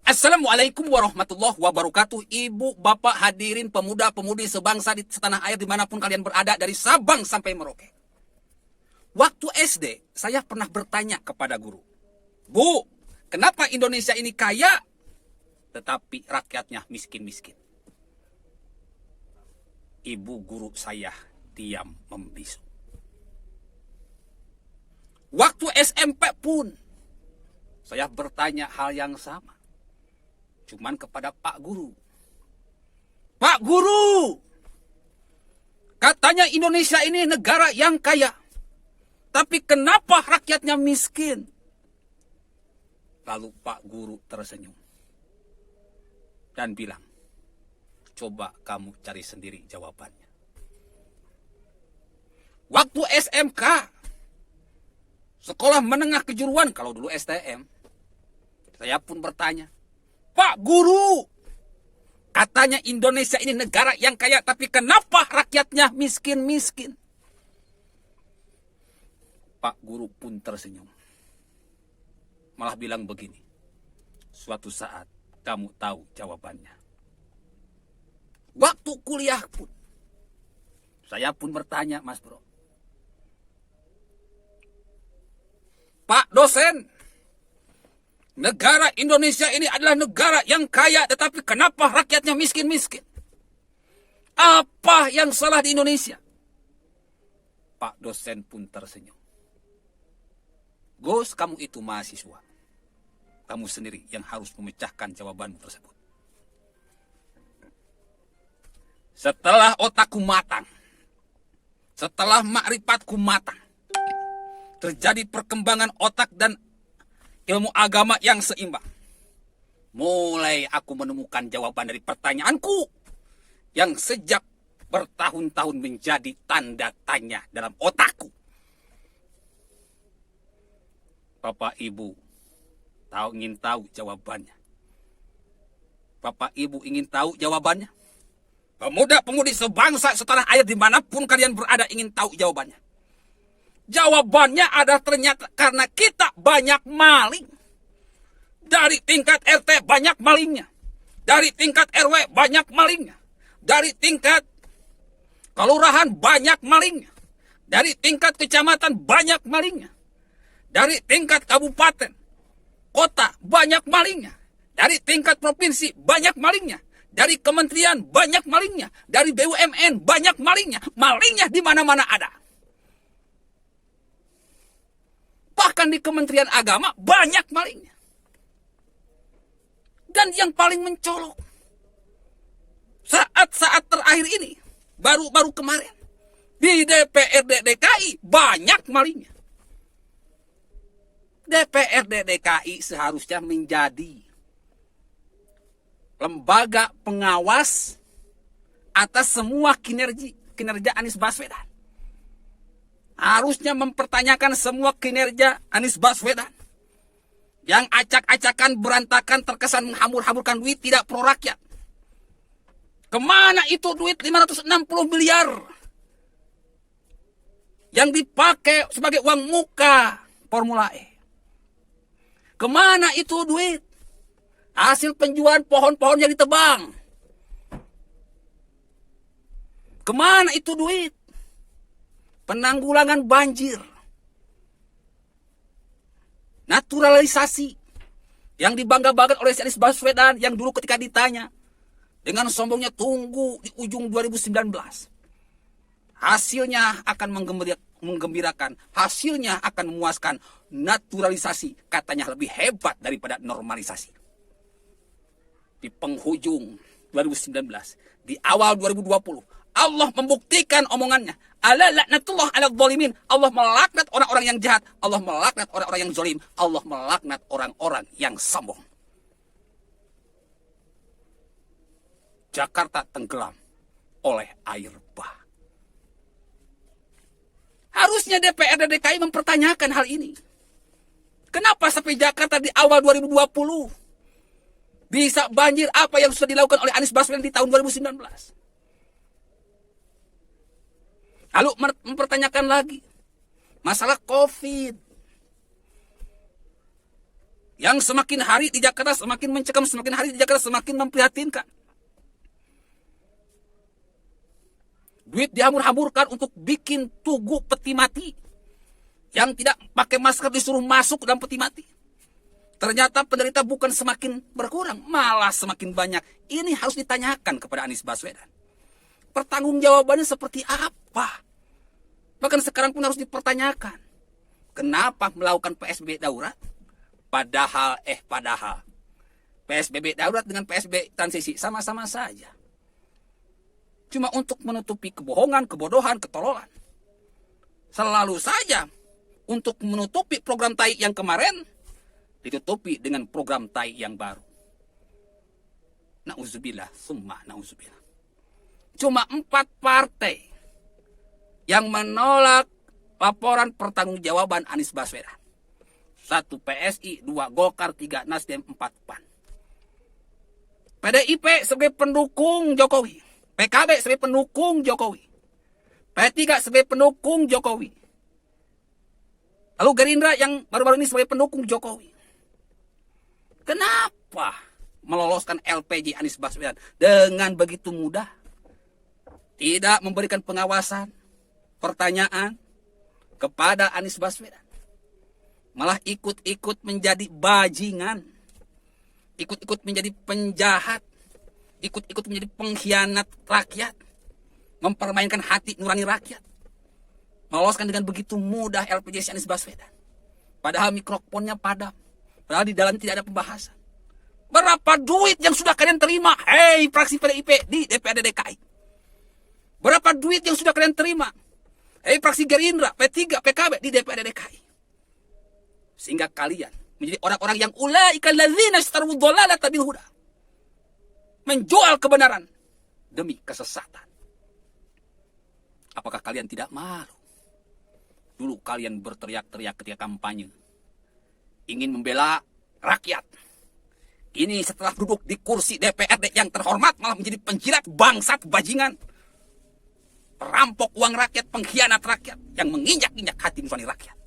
Assalamualaikum warahmatullahi wabarakatuh. Ibu, bapak, hadirin, pemuda-pemudi sebangsa di setanah air dimanapun kalian berada, dari Sabang sampai Merauke. Waktu SD, saya pernah bertanya kepada guru, Bu, kenapa Indonesia ini kaya, tetapi rakyatnya miskin-miskin? Ibu guru saya diam membisu. Waktu SMP pun, saya bertanya hal yang sama. Cuman kepada Pak Guru. Pak Guru, katanya Indonesia ini negara yang kaya. Tapi kenapa rakyatnya miskin? Lalu Pak Guru tersenyum. Dan bilang, coba kamu cari sendiri jawabannya. Waktu SMK, sekolah menengah kejuruan, kalau dulu STM, saya pun bertanya, Pak Guru, katanya Indonesia ini negara yang kaya, tapi kenapa rakyatnya miskin-miskin? Pak Guru pun tersenyum. Malah bilang begini, suatu saat kamu tahu jawabannya. Waktu kuliah pun, saya pun bertanya, Mas Bro. Pak dosen, negara Indonesia ini adalah negara yang kaya, tetapi kenapa rakyatnya miskin-miskin? Apa yang salah di Indonesia? Pak dosen pun tersenyum. Gus, kamu itu mahasiswa. Kamu sendiri yang harus memecahkan jawabanmu tersebut. Setelah otakku matang, setelah makrifatku matang, terjadi perkembangan otak dan ilmu agama yang seimbang. Mulai aku menemukan jawaban dari pertanyaanku yang sejak bertahun-tahun menjadi tanda tanya dalam otakku. Bapak Ibu ingin tahu jawabannya. Bapak Ibu ingin tahu jawabannya? Pemuda-pemudi sebangsa setanah air dimanapun kalian berada ingin tahu jawabannya. Jawabannya adalah ternyata karena kita banyak maling. Dari tingkat RT banyak malingnya. Dari tingkat RW banyak malingnya. Dari tingkat kelurahan banyak malingnya. Dari tingkat kecamatan banyak malingnya. Dari tingkat kabupaten, kota banyak malingnya. Dari tingkat provinsi banyak malingnya. Dari kementerian banyak malingnya. Dari BUMN banyak malingnya. Malingnya di mana-mana ada. Bahkan di Kementerian Agama banyak malingnya. Dan yang paling mencolok, saat-saat terakhir ini, baru-baru kemarin, di DPRD DKI banyak malingnya. DPRD DKI seharusnya menjadi lembaga pengawas atas semua kinerja Anies Baswedan. Harusnya mempertanyakan semua kinerja Anies Baswedan. Yang acak-acakan berantakan terkesan menghambur-hamburkan duit tidak pro rakyat. Kemana itu duit 560 miliar? Yang dipakai sebagai uang muka Formula E. Kemana itu duit? Hasil penjualan pohon-pohon yang ditebang. Kemana itu duit? Penanggulangan banjir. Naturalisasi yang dibangga-banggakan oleh Anies Baswedan yang dulu ketika ditanya dengan sombongnya tunggu di ujung 2019. Hasilnya akan menggembirakan, hasilnya akan memuaskan. Naturalisasi katanya lebih hebat daripada normalisasi. Di penghujung 2019, di awal 2020, Allah membuktikan omongannya. Ala laknatullah ala zalimin. Allah melaknat orang-orang yang jahat. Allah melaknat orang-orang yang zalim. Allah melaknat orang-orang yang sombong. Jakarta tenggelam oleh air bah. Harusnya DPRD DKI mempertanyakan hal ini. Kenapa sampai Jakarta di awal 2020 bisa banjir? Apa yang sudah dilakukan oleh Anies Baswedan di tahun 2019? Lalu mempertanyakan lagi masalah COVID. yang semakin hari di Jakarta semakin mencekam, semakin hari di Jakarta semakin memprihatinkan. Duit dihamur-hamurkan untuk bikin tugu peti mati. Yang tidak pakai masker disuruh masuk dalam peti mati. Ternyata penderita bukan semakin berkurang, malah semakin banyak. Ini harus ditanyakan kepada Anies Baswedan. Pertanggungjawabannya seperti apa? Bahkan sekarang pun harus dipertanyakan. Kenapa melakukan PSBB darurat? Padahal PSBB darurat dengan PSBB transisi sama-sama saja. Cuma untuk menutupi kebohongan, kebodohan, ketololan. Selalu saja untuk menutupi program tai yang kemarin, ditutupi dengan program tai yang baru. Na'udzubillah, summa na'udzubillah. Cuma 4 partai yang menolak laporan pertanggungjawaban Anies Baswedan. 1 PSI, 2 Golkar, 3 Nasdem, 4 PAN. PDIP sebagai pendukung Jokowi. PKB sebagai pendukung Jokowi. P3 sebagai pendukung Jokowi. Lalu Gerindra yang baru-baru ini sebagai pendukung Jokowi. Kenapa meloloskan LPG Anies Baswedan dengan begitu mudah? Tidak memberikan pengawasan, pertanyaan kepada Anies Baswedan. Malah ikut-ikut menjadi bajingan. Ikut-ikut menjadi penjahat. Ikut-ikut menjadi pengkhianat rakyat. Mempermainkan hati nurani rakyat. Meloloskan dengan begitu mudah LPG Anies Baswedan. Padahal mikrofonnya padam. Padahal di dalamnya tidak ada pembahasan. Berapa duit yang sudah kalian terima? Hei fraksi PDIP di DPRD DKI. Berapa duit yang sudah kalian terima? Hei fraksi Gerindra, P3, PKB di DPRD DKI. Sehingga kalian menjadi orang-orang yang ulaika alladzina ishtaru dhalalata bil huda. Menjual kebenaran demi kesesatan. Apakah kalian tidak malu? Dulu kalian berteriak-teriak ketika kampanye. Ingin membela rakyat. Ini setelah duduk di kursi DPRD yang terhormat malah menjadi penjilat, bangsat, bajingan. Perampok uang rakyat, pengkhianat rakyat yang menginjak-injak hati nurani rakyat.